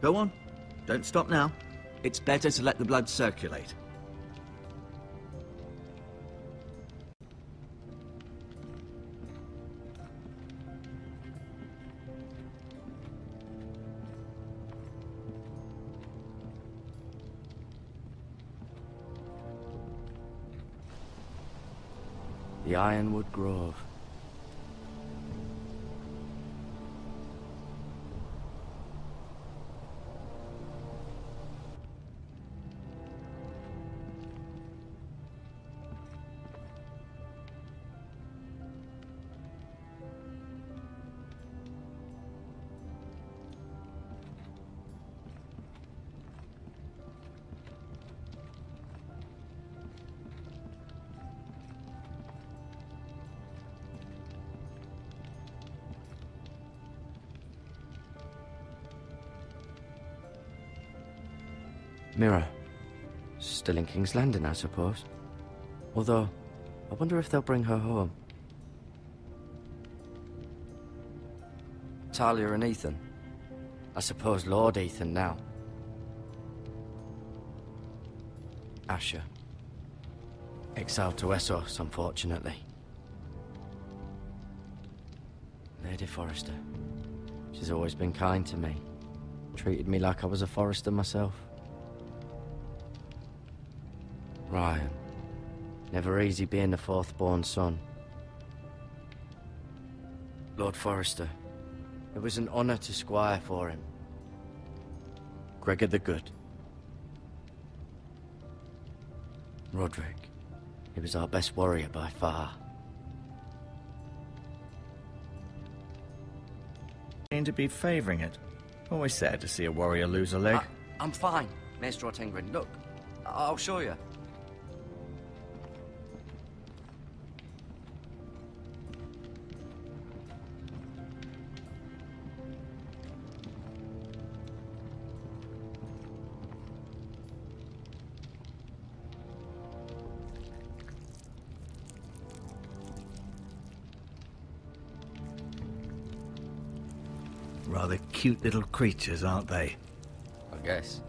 Go on. Don't stop now. It's better to let the blood circulate. The Ironwood Grove. Mirror. Still in King's Landing, I suppose. Although, I wonder if they'll bring her home. Talia and Ethan. I suppose Lord Ethan now. Asher. Exiled to Westeros, unfortunately. Lady Forrester. She's always been kind to me. Treated me like I was a Forrester myself. Ryan. Never easy being the fourth-born son. Lord Forrester. It was an honor to squire for him. Gregor the Good. Roderick. He was our best warrior by far. Seem to be favouring it. Always sad to see a warrior lose a leg. I'm fine, Maester Ortengrin. Look, I'll show you. Rather cute little creatures, aren't they? I guess.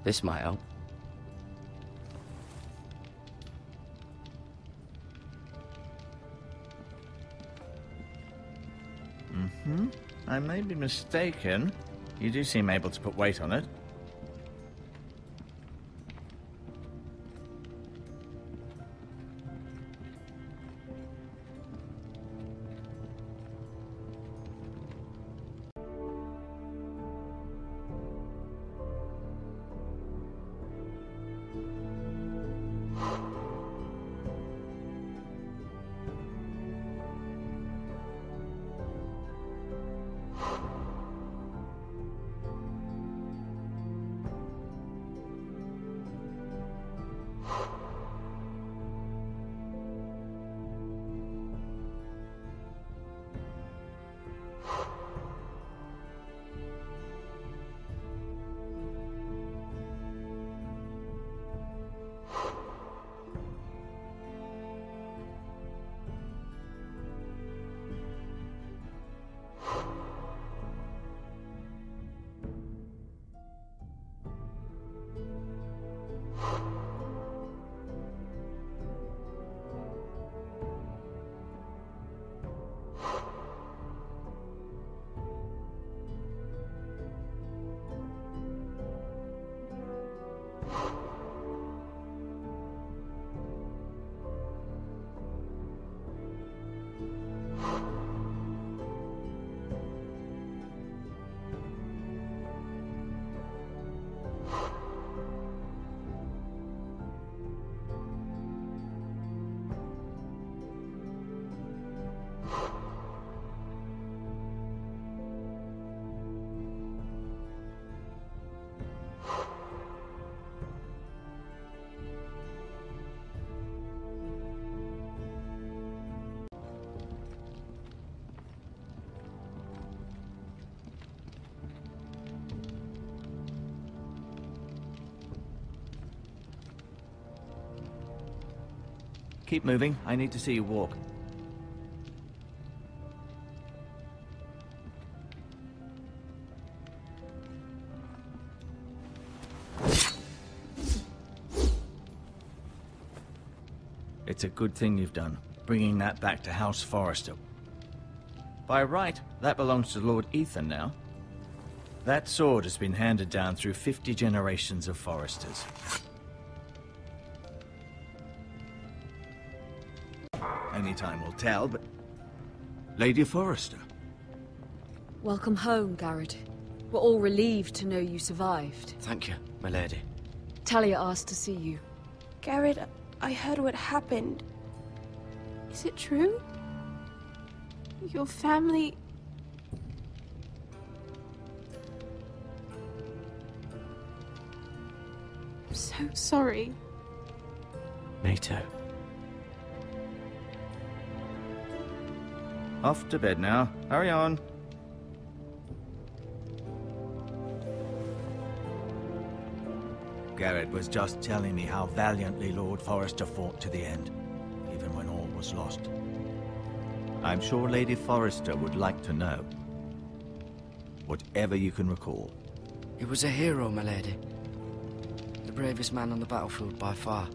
This might help. I may be mistaken. You do seem able to put weight on it. Keep moving. I need to see you walk. It's a good thing you've done, bringing that back to House Forrester. By right, that belongs to Lord Ethan now. That sword has been handed down through 50 generations of Forresters. Only time will tell, but... Lady Forrester. Welcome home, Garrett. We're all relieved to know you survived. Thank you, my lady. Talia asked to see you. Garrett, I heard what happened. Is it true? Your family... I'm so sorry. Me too. Off to bed now. Hurry on. Garrett was just telling me how valiantly Lord Forrester fought to the end, even when all was lost. I'm sure Lady Forrester would like to know. Whatever you can recall. He was a hero, my lady. The bravest man on the battlefield by far.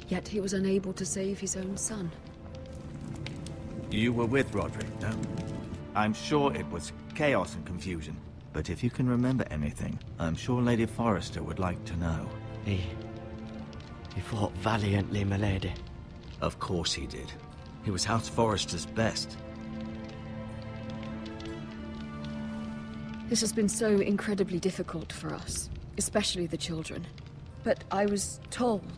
Yet he was unable to save his own son. You were with Roderick, no? I'm sure it was chaos and confusion. But if you can remember anything, I'm sure Lady Forrester would like to know. He fought valiantly, my lady. Of course he did. He was House Forrester's best. This has been so incredibly difficult for us, especially the children. But I was told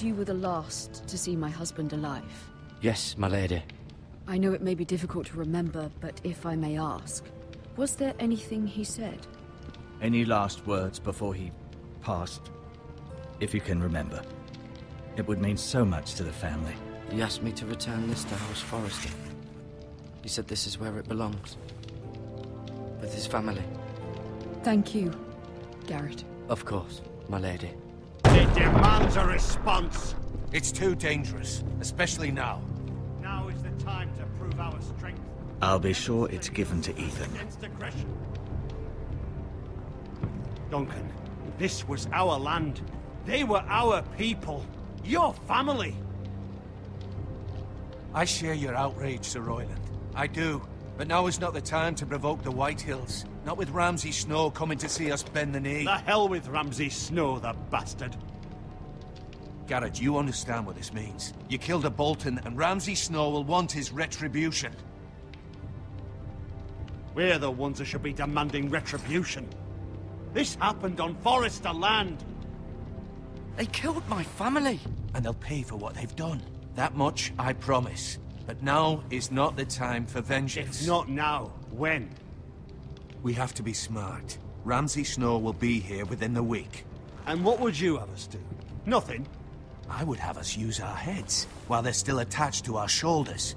you were the last to see my husband alive. Yes, my lady. I know it may be difficult to remember, but if I may ask, was there anything he said? Any last words before he passed? If you can remember. It would mean so much to the family. He asked me to return this to House Forrester. He said this is where it belongs. With his family. Thank you, Garrett. Of course, my lady. It demands a response. It's too dangerous, especially now. Now is the time to prove our strength. I'll be sure it's given to Ethan. Against aggression. Duncan, this was our land. They were our people. Your family. I share your outrage, Sir Royland. I do. But now is not the time to provoke the Whitehills. Not with Ramsay Snow coming to see us bend the knee. The hell with Ramsay Snow, the bastard. Garrett, you understand what this means. You killed a Bolton, and Ramsay Snow will want his retribution. We're the ones that should be demanding retribution. This happened on Forrester land. They killed my family. And they'll pay for what they've done. That much, I promise. But now is not the time for vengeance. If not now, when? We have to be smart. Ramsay Snow will be here within the week. And what would you have us do? Nothing. I would have us use our heads, while they're still attached to our shoulders.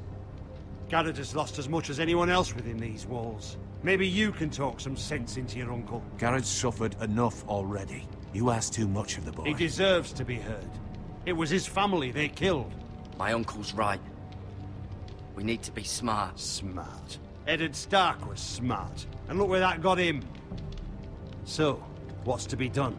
Garrett has lost as much as anyone else within these walls. Maybe you can talk some sense into your uncle. Garrett's suffered enough already. You ask too much of the boy. He deserves to be heard. It was his family they killed. My uncle's right. We need to be smart. Smart. Eddard Stark was smart. And look where that got him. So, what's to be done?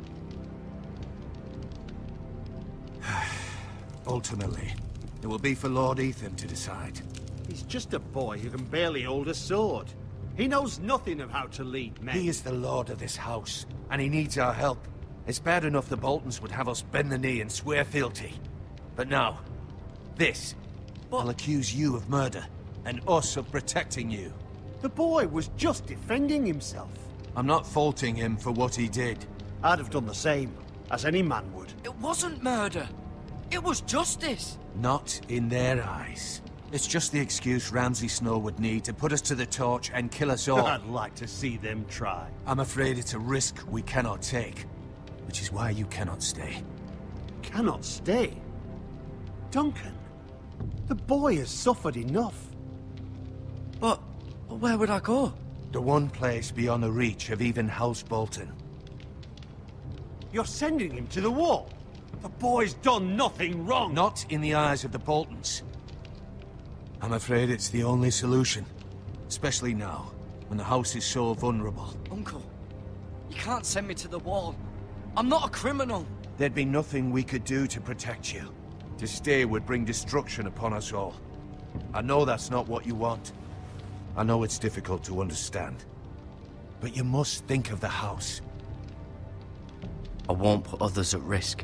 Ultimately, it will be for Lord Ethan to decide. He's just a boy who can barely hold a sword. He knows nothing of how to lead men. He is the lord of this house, and he needs our help. It's bad enough the Boltons would have us bend the knee and swear fealty. But now, this. I'll accuse you of murder, and us of protecting you. The boy was just defending himself. I'm not faulting him for what he did. I'd have done the same, as any man would. It wasn't murder. It was justice. Not in their eyes. It's just the excuse Ramsay Snow would need to put us to the torch and kill us all. I'd like to see them try. I'm afraid it's a risk we cannot take, which is why you cannot stay. Cannot stay? Duncan, the boy has suffered enough. But where would I go? The one place beyond the reach of even House Bolton. You're sending him to the wall? The boy's done nothing wrong! Not in the eyes of the Boltons. I'm afraid it's the only solution. Especially now, when the house is so vulnerable. Uncle, you can't send me to the wall. I'm not a criminal. There'd be nothing we could do to protect you. To stay would bring destruction upon us all. I know that's not what you want. I know it's difficult to understand. But you must think of the house. I won't put others at risk.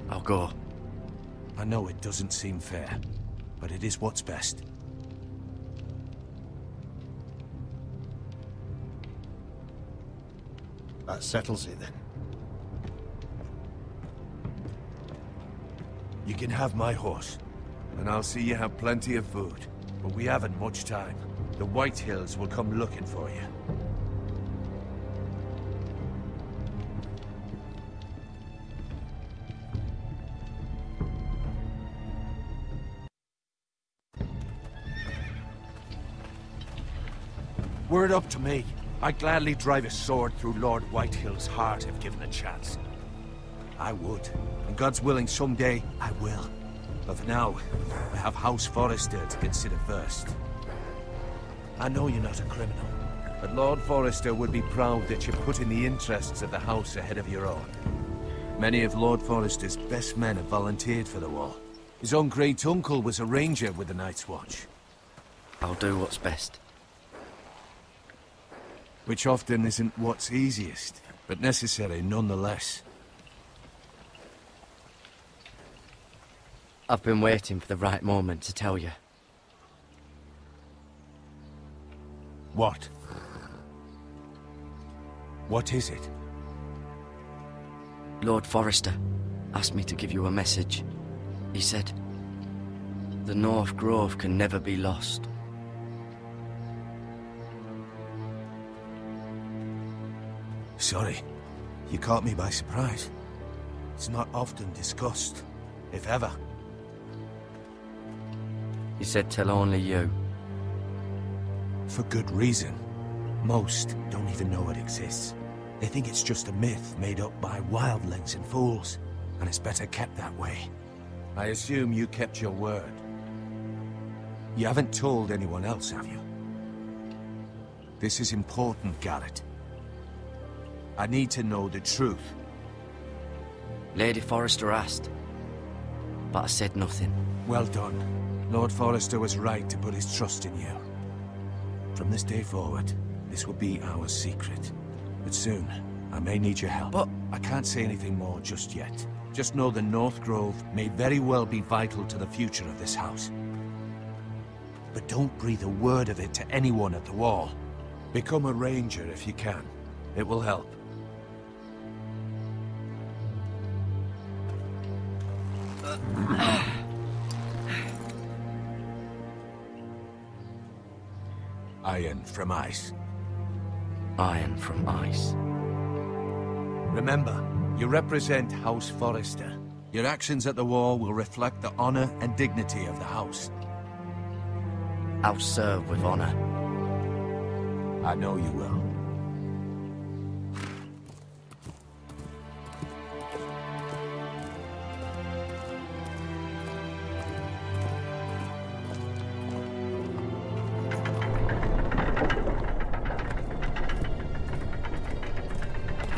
I'll go. I know it doesn't seem fair, but it is what's best. That settles it then. You can have my horse, and I'll see you have plenty of food. But we haven't much time. The White Hills will come looking for you. Were it up to me, I'd gladly drive a sword through Lord Whitehill's heart if given a chance. I would, and God's willing someday I will. But for now, I have House Forrester to consider first. I know you're not a criminal, but Lord Forrester would be proud that you're putting the interests of the house ahead of your own. Many of Lord Forrester's best men have volunteered for the wall. His own great-uncle was a ranger with the Night's Watch. I'll do what's best. Which often isn't what's easiest, but necessary nonetheless. I've been waiting for the right moment to tell you. What? What is it? Lord Forrester asked me to give you a message. He said, the North Grove can never be lost. Sorry, you caught me by surprise. It's not often discussed, if ever. He said tell only you. For good reason. Most don't even know it exists. They think it's just a myth made up by wildlings and fools, and it's better kept that way. I assume you kept your word. You haven't told anyone else, have you? This is important, Garrett. I need to know the truth. Lady Forrester asked, but I said nothing. Well done. Lord Forrester was right to put his trust in you. From this day forward, this will be our secret. But soon, I may need your help. But I can't say anything more just yet. Just know the North Grove may very well be vital to the future of this house. But don't breathe a word of it to anyone at the wall. Become a ranger if you can. It will help. Iron from ice. Iron from ice. Remember, you represent House Forrester. Your actions at the war will reflect the honor and dignity of the house. I'll serve with honor. I know you will.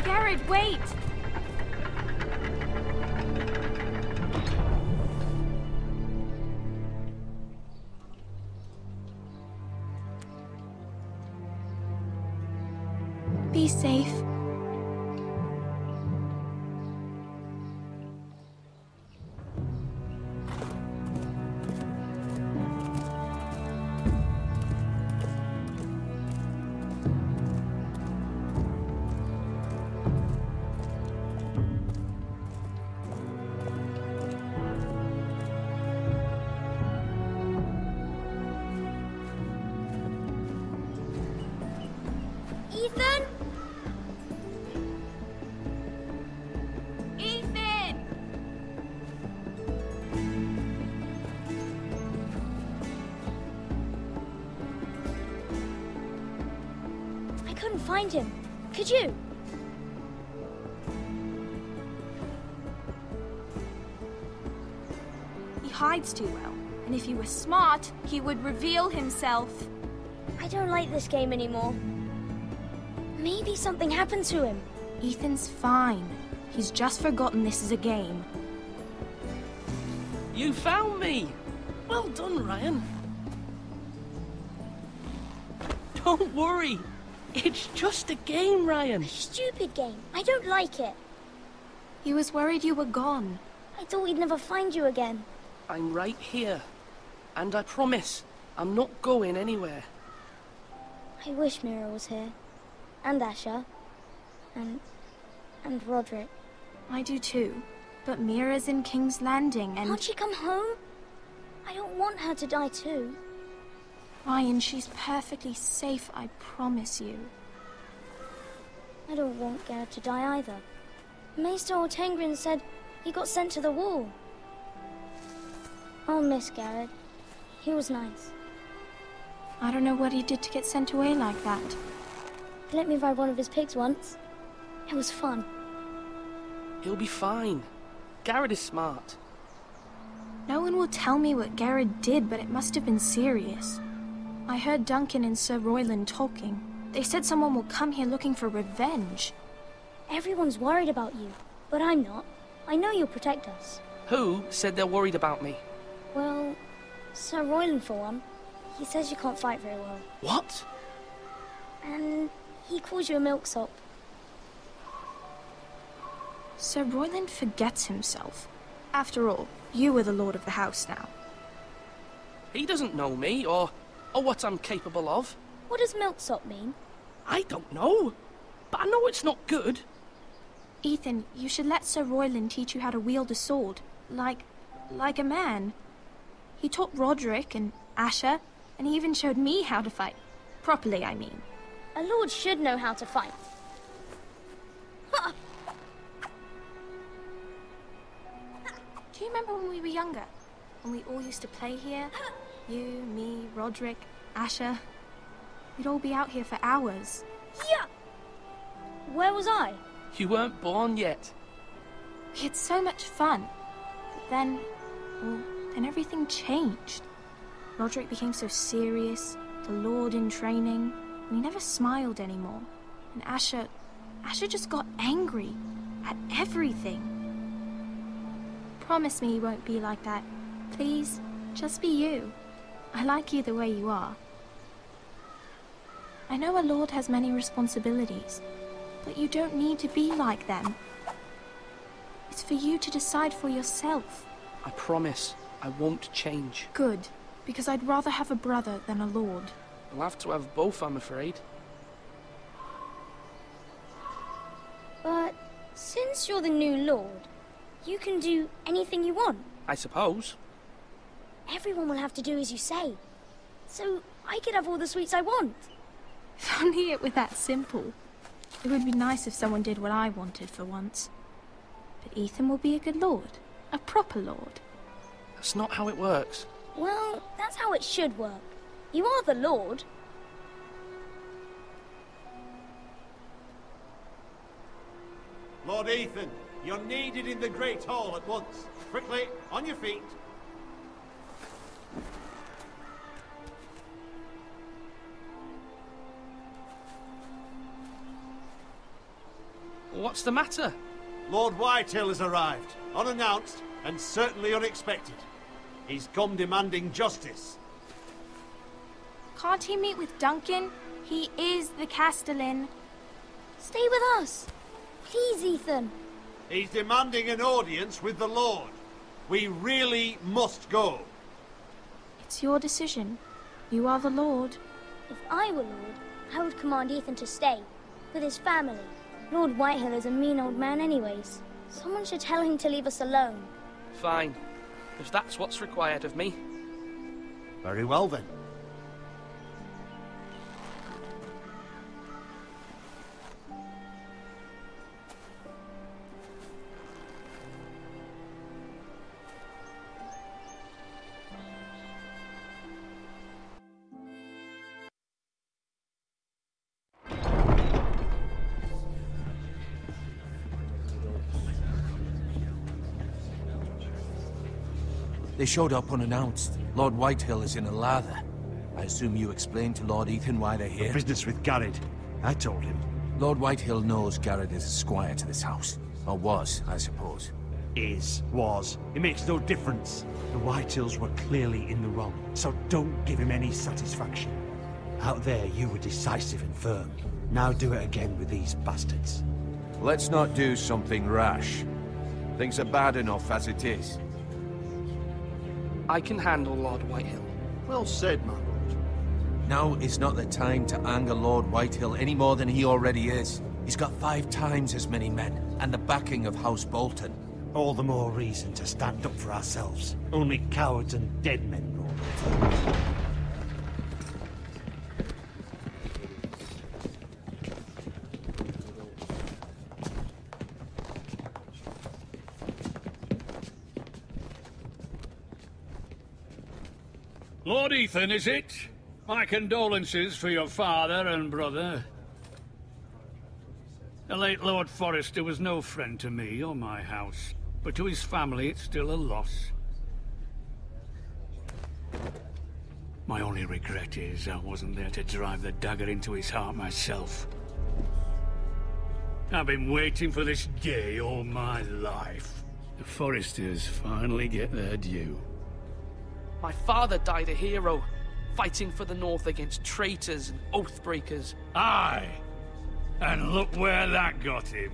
Garrett, wait! Be safe. Ethan? Ethan! I couldn't find him. Could you? hides too well. And if he were smart, he would reveal himself. I don't like this game anymore. Maybe something happened to him. Ethan's fine. He's just forgotten this is a game. You found me! Well done, Ryan. Don't worry. It's just a game, Ryan. Stupid game. I don't like it. He was worried you were gone. I thought we'd never find you again. I'm right here. And I promise, I'm not going anywhere. I wish Mira was here. And Asher. And Roderick. I do too. But Mira's in King's Landing and... Can't she come home? I don't want her to die too. Ryan, she's perfectly safe, I promise you. I don't want Garrett to die either. Maester Ortengrin said he got sent to the wall. I'll miss Garrett. He was nice. I don't know what he did to get sent away like that. He let me ride one of his pigs once. It was fun. He'll be fine. Garrett is smart. No one will tell me what Garrett did, but it must have been serious. I heard Duncan and Sir Royland talking. They said someone will come here looking for revenge. Everyone's worried about you, but I'm not. I know you'll protect us. Who said they're worried about me? Well, Sir Royland for one. He says you can't fight very well. What? And he calls you a milksop. Sir Royland forgets himself. After all, you are the lord of the house now. He doesn't know me, or what I'm capable of. What does milksop mean? I don't know, but I know it's not good. Ethan, you should let Sir Royland teach you how to wield a sword. Like a man. He taught Roderick and Asher, and he even showed me how to fight. Properly, I mean. A lord should know how to fight. Do you remember when we were younger? When we all used to play here? You, me, Roderick, Asher. We'd all be out here for hours. Yeah! Where was I? You weren't born yet. We had so much fun. But then everything changed. Roderick became so serious, the Lord in training, and he never smiled anymore. And Asher just got angry at everything. Promise me you won't be like that. Please, just be you. I like you the way you are. I know a lord has many responsibilities, but you don't need to be like them. It's for you to decide for yourself. I promise I won't change. Good, because I'd rather have a brother than a lord. I'll have to have both, I'm afraid. But since you're the new lord, you can do anything you want. I suppose. Everyone will have to do as you say. So I could have all the sweets I want. If only it were that simple. It would be nice if someone did what I wanted for once. But Ethan will be a good lord. A proper lord. That's not how it works. Well, that's how it should work. You are the lord. Lord Ethan, you're needed in the Great Hall at once. Quickly, on your feet. What's the matter? Lord Whitehill has arrived, unannounced and certainly unexpected. He's come demanding justice. Can't he meet with Duncan? He is the Castellan. Stay with us. Please, Ethan. He's demanding an audience with the Lord. We really must go. It's your decision. You are the lord. If I were lord, I would command Ethan to stay, with his family. Lord Whitehill is a mean old man anyways. Someone should tell him to leave us alone. Fine. If that's what's required of me. Very well then. They showed up unannounced. Lord Whitehill is in a lather. I assume you explained to Lord Ethan why they're here? Business with Garrett. I told him. Lord Whitehill knows Garrett is a squire to this house. Or was, I suppose. Was. It makes no difference. The Whitehills were clearly in the wrong, so don't give him any satisfaction. Out there, you were decisive and firm. Now do it again with these bastards. Let's not do something rash. Things are bad enough as it is. I can handle Lord Whitehill. Well said, my lord. Now is not the time to anger Lord Whitehill any more than he already is. He's got 5 times as many men, and the backing of House Bolton. All the more reason to stand up for ourselves. Only cowards and dead men rule it. Lord Ethan, is it? My condolences for your father and brother. The late Lord Forrester was no friend to me or my house, but to his family it's still a loss. My only regret is I wasn't there to drive the dagger into his heart myself. I've been waiting for this day all my life. The Forresters finally get their due. My father died a hero, fighting for the North against traitors and oathbreakers. Aye! And look where that got him.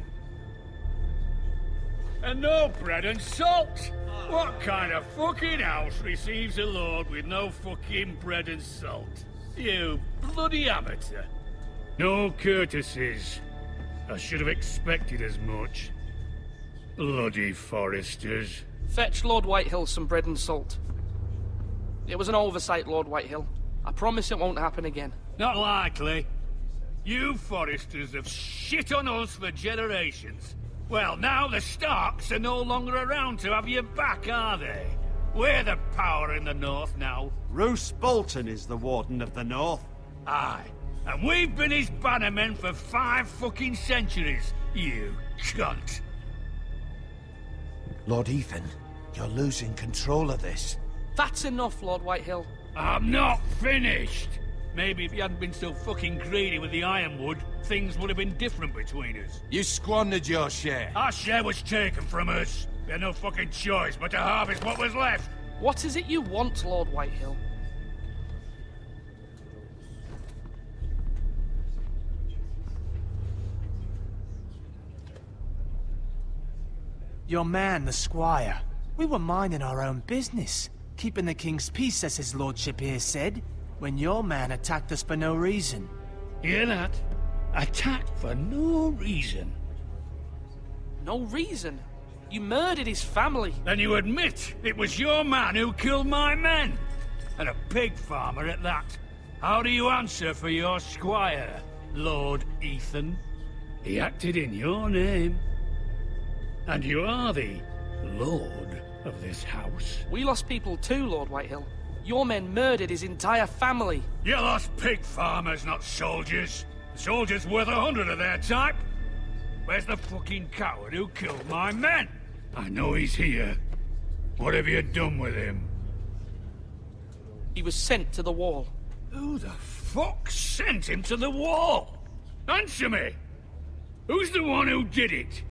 And no bread and salt! What kind of fucking house receives a lord with no fucking bread and salt? You bloody amateur. No courtesies. I should have expected as much. Bloody Forresters. Fetch Lord Whitehill some bread and salt. It was an oversight, Lord Whitehill. I promise it won't happen again. Not likely. You Forresters have shit on us for generations. Well, now the Starks are no longer around to have you back, are they? We're the power in the North now. Roose Bolton is the Warden of the North. Aye. And we've been his bannermen for 5 fucking centuries, you cunt. Lord Ethan, you're losing control of this. That's enough, Lord Whitehill. I'm not finished! Maybe if you hadn't been so fucking greedy with the ironwood, things would have been different between us. You squandered your share. Our share was taken from us. We had no fucking choice but to harvest what was left. What is it you want, Lord Whitehill? Your man, the squire. We were minding our own business. Keeping the king's peace, as his lordship here said, when your man attacked us for no reason. Hear that? Attacked for no reason. No reason? You murdered his family. Then you admit it was your man who killed my men? And a pig farmer at that. How do you answer for your squire, Lord Ethan? He acted in your name. And you are the Lord of this house. We lost people too, Lord Whitehill. Your men murdered his entire family. You lost pig farmers, not soldiers. The soldiers worth 100 of their type. Where's the fucking coward who killed my men? I know he's here. What have you done with him? He was sent to the wall. Who the fuck sent him to the wall? Answer me! Who's the one who did it?